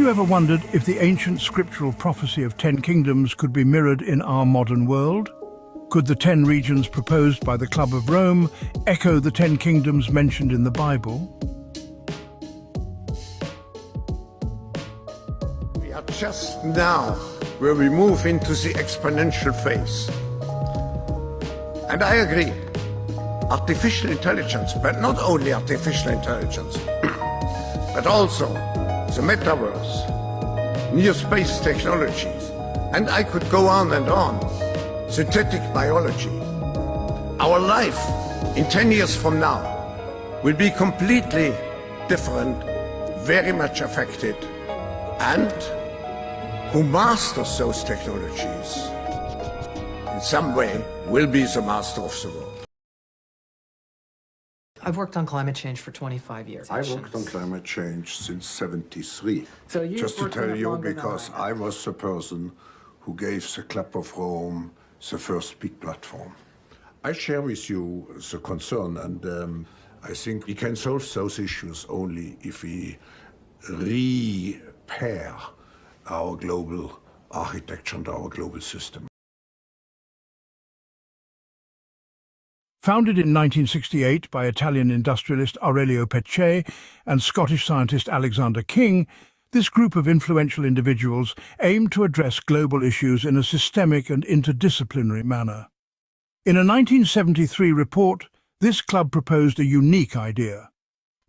you ever wondered if the ancient scriptural prophecy of 10 kingdoms could be mirrored in our modern world? Could the 10 regions proposed by the Club of Rome echo the 10 kingdoms mentioned in the Bible? We are just now where we move into the exponential phase. And I agree, artificial intelligence, but not only artificial intelligence, but also the metaverse, near space technologies, and I could go on and on, synthetic biology. Our life in 10 years from now will be completely different, very much affected, and who masters those technologies in some way will be the master of the world. I've worked on climate change for 25 years. I worked on climate change since '73. So you Just to worked on tell it you, longer than because I have. I was the person who gave the Club of Rome the first big platform. I share with you the concern, and I think we can solve those issues only if we repair our global architecture and our global system. Founded in 1968 by Italian industrialist Aurelio Peccei and Scottish scientist Alexander King, this group of influential individuals aimed to address global issues in a systemic and interdisciplinary manner. In a 1973 report, this club proposed a unique idea,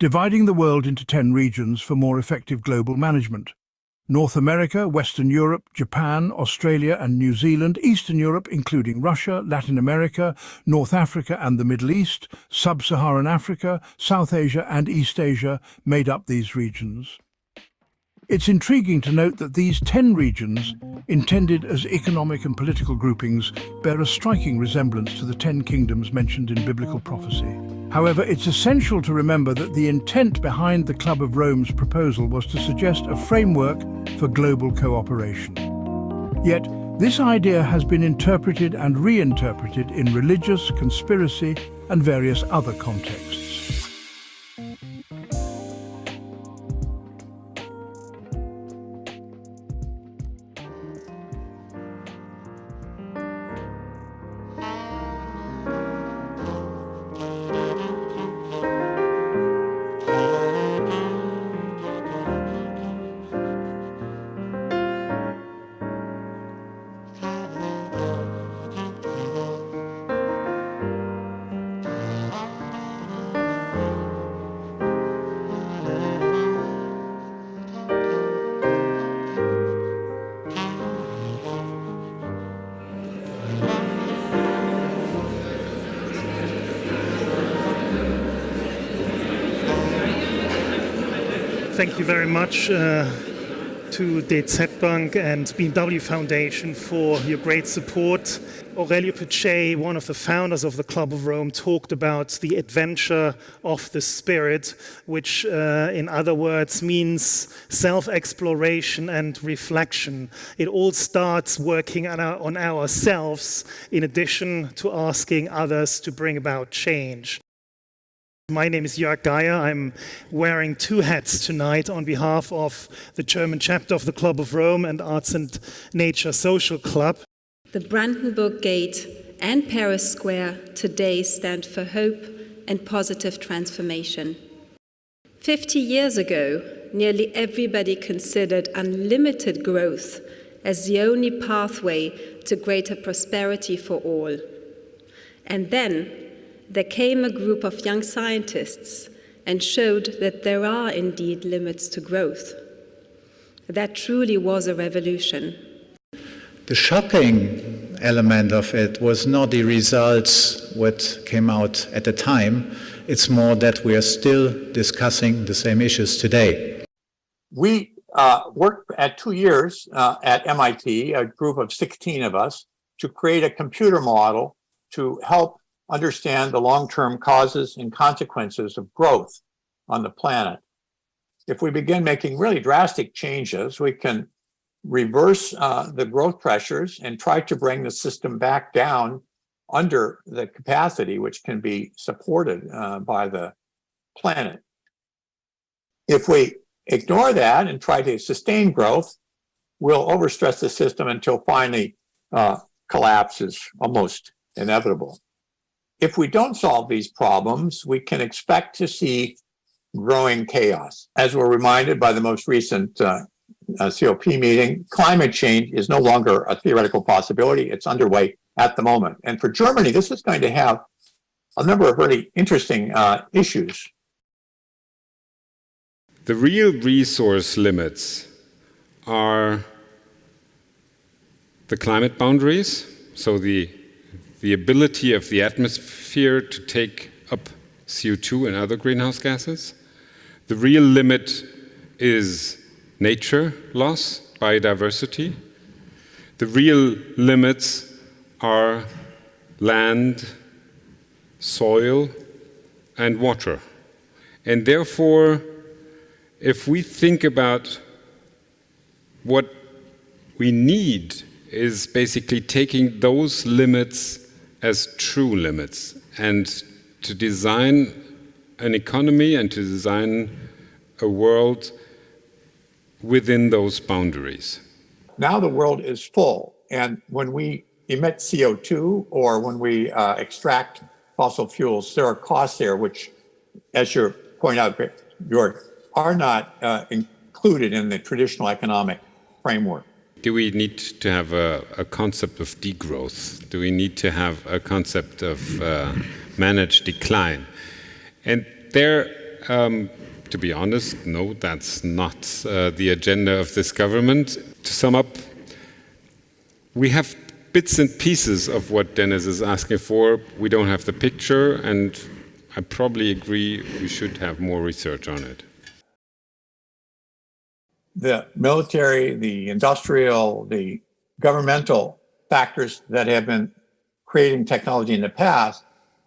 dividing the world into 10 regions for more effective global management. North America, Western Europe, Japan, Australia and New Zealand, Eastern Europe including Russia, Latin America, North Africa and the Middle East, Sub-Saharan Africa, South Asia and East Asia made up these regions. It's intriguing to note that these 10 regions, intended as economic and political groupings, bear a striking resemblance to the 10 kingdoms mentioned in biblical prophecy. However, it's essential to remember that the intent behind the Club of Rome's proposal was to suggest a framework for global cooperation. Yet, this idea has been interpreted and reinterpreted in religious, conspiracy, and various other contexts. Thank you very much to DZ Bank and BMW Foundation for your great support. Aurelio Peccei, one of the founders of the Club of Rome, talked about the adventure of the spirit, which in other words means self-exploration and reflection. It all starts working on ourselves in addition to asking others to bring about change. My name is Jörg Geier. I'm wearing two hats tonight on behalf of the German chapter of the Club of Rome and Arts and Nature Social Club. The Brandenburg Gate and Paris Square today stand for hope and positive transformation. 50 years ago, nearly everybody considered unlimited growth as the only pathway to greater prosperity for all. And then, there came a group of young scientists and showed that there are indeed limits to growth. That truly was a revolution. The shocking element of it was not the results what came out at the time, it's more that we are still discussing the same issues today. We worked at 2 years at MIT, a group of 16 of us, to create a computer model to help understand the long-term causes and consequences of growth on the planet. If we begin making really drastic changes, we can reverse the growth pressures and try to bring the system back down under the capacity which can be supported by the planet. If we ignore that and try to sustain growth, we'll overstress the system until finally collapse is almost inevitable. If we don't solve these problems, we can expect to see growing chaos. As we're reminded by the most recent COP meeting, climate change is no longer a theoretical possibility. It's underway at the moment. And for Germany, this is going to have a number of really interesting issues. The real resource limits are the climate boundaries, so the ability of the atmosphere to take up CO2 and other greenhouse gases. The real limit is nature loss, biodiversity. The real limits are land, soil, and water. And therefore, if we think about what we need is basically taking those limits as true limits and to design an economy and to design a world within those boundaries. Now the world is full, and when we emit CO2 or when we extract fossil fuels, there are costs there which, as you point out, George, are not included in the traditional economic framework. Do we need to have a concept of degrowth? Do we need to have a concept of managed decline? And there, to be honest, no, that's not the agenda of this government. To sum up, we have bits and pieces of what Dennis is asking for. We don't have the picture, and I probably agree we should have more research on it. The military, the industrial, the governmental factors that have been creating technology in the past,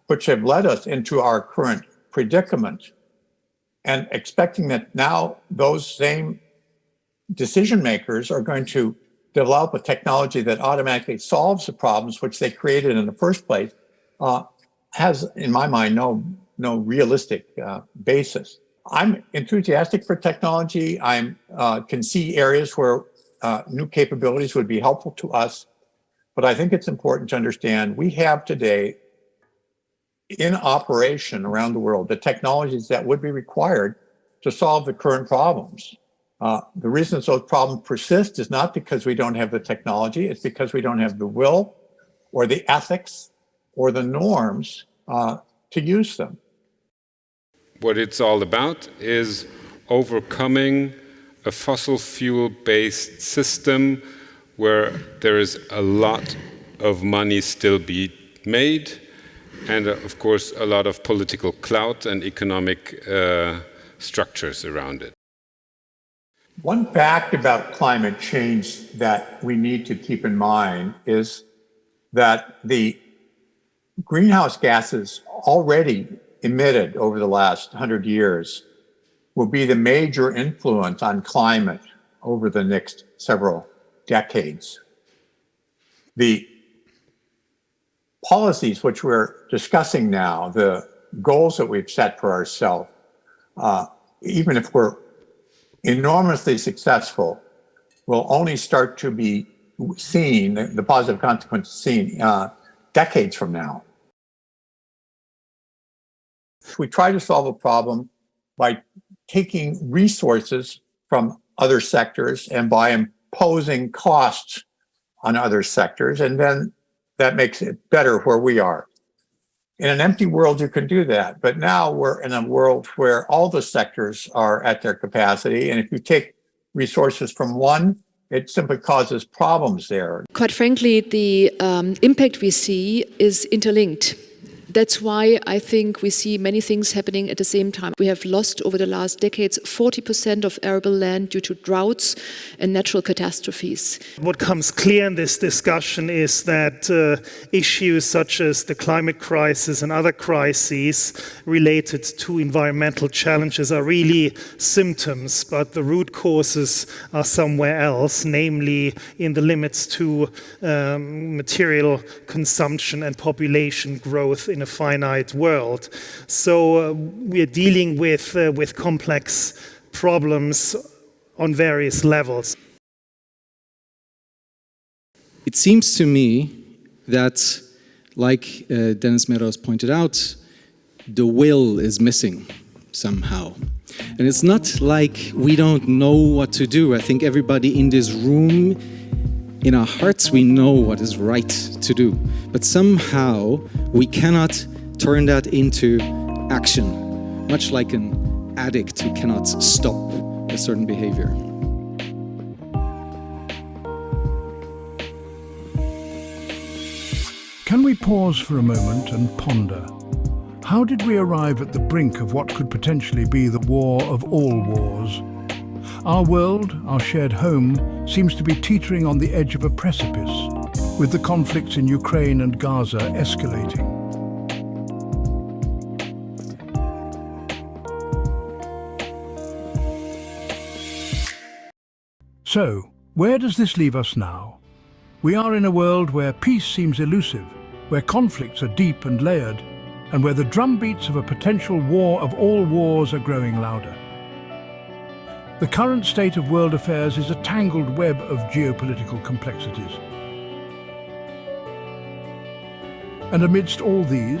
which have led us into our current predicament, and expecting that now those same decision makers are going to develop a technology that automatically solves the problems which they created in the first place has, in my mind, no realistic basis. I'm enthusiastic for technology. I can see areas where new capabilities would be helpful to us. But I think it's important to understand we have today in operation around the world the technologies that would be required to solve the current problems. The reason those problems persist is not because we don't have the technology, it's because we don't have the will or the ethics or the norms to use them. What it's all about is overcoming a fossil fuel-based system where there is a lot of money still be made and, of course, a lot of political clout and economic structures around it. One fact about climate change that we need to keep in mind is that the greenhouse gases already emitted over the last 100 years will be the major influence on climate over the next several decades. The policies which we're discussing now, the goals that we've set for ourselves, even if we're enormously successful, will only start to be seen, the positive consequences seen, decades from now. We try to solve a problem by taking resources from other sectors and by imposing costs on other sectors, and then that makes it better where we are. In an empty world, you can do that, but now we're in a world where all the sectors are at their capacity, and if you take resources from one, it simply causes problems there. Quite frankly, the impact we see is interlinked. That's why I think we see many things happening at the same time. We have lost over the last decades 40% of arable land due to droughts and natural catastrophes. What comes clear in this discussion is that issues such as the climate crisis and other crises related to environmental challenges are really symptoms, but the root causes are somewhere else, namely in the limits to material consumption and population growth in a finite world. So we are dealing with complex problems on various levels. It seems to me that, like Dennis Meadows pointed out, the will is missing somehow. And it's not like we don't know what to do. I think everybody in this room, in our hearts, we know what is right to do. But somehow we cannot turn that into action, much like an addict who cannot stop a certain behavior. Can we pause for a moment and ponder? How did we arrive at the brink of what could potentially be the war of all wars? Our world, our shared home, seems to be teetering on the edge of a precipice, with the conflicts in Ukraine and Gaza escalating. So, where does this leave us now? We are in a world where peace seems elusive, where conflicts are deep and layered, and where the drumbeats of a potential war of all wars are growing louder. The current state of world affairs is a tangled web of geopolitical complexities. And amidst all these,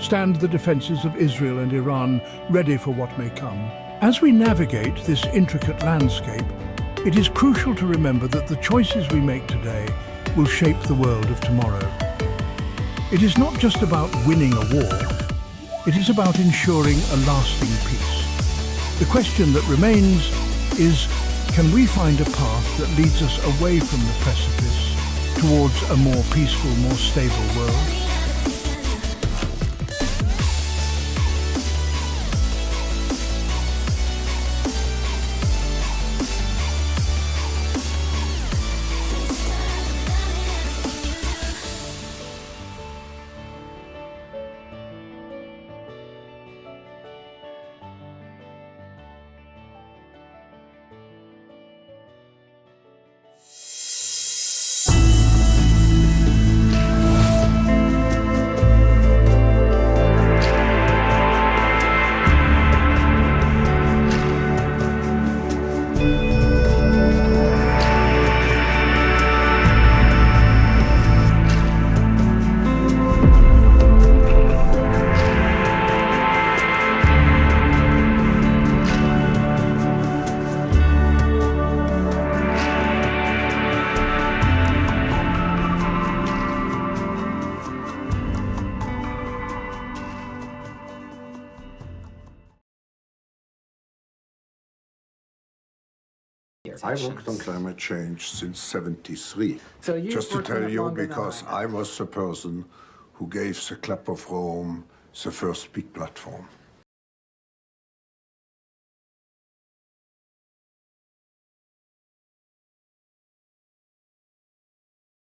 stand the defenses of Israel and Iran, ready for what may come. As we navigate this intricate landscape, it is crucial to remember that the choices we make today will shape the world of tomorrow. It is not just about winning a war, it is about ensuring a lasting peace. The question that remains is, can we find a path that leads us away from the precipice towards a more peaceful, more stable world? I worked on climate change since '73. So you Just to worked on tell it you, longer than because I have. I was the person who gave the Club of Rome the first big platform.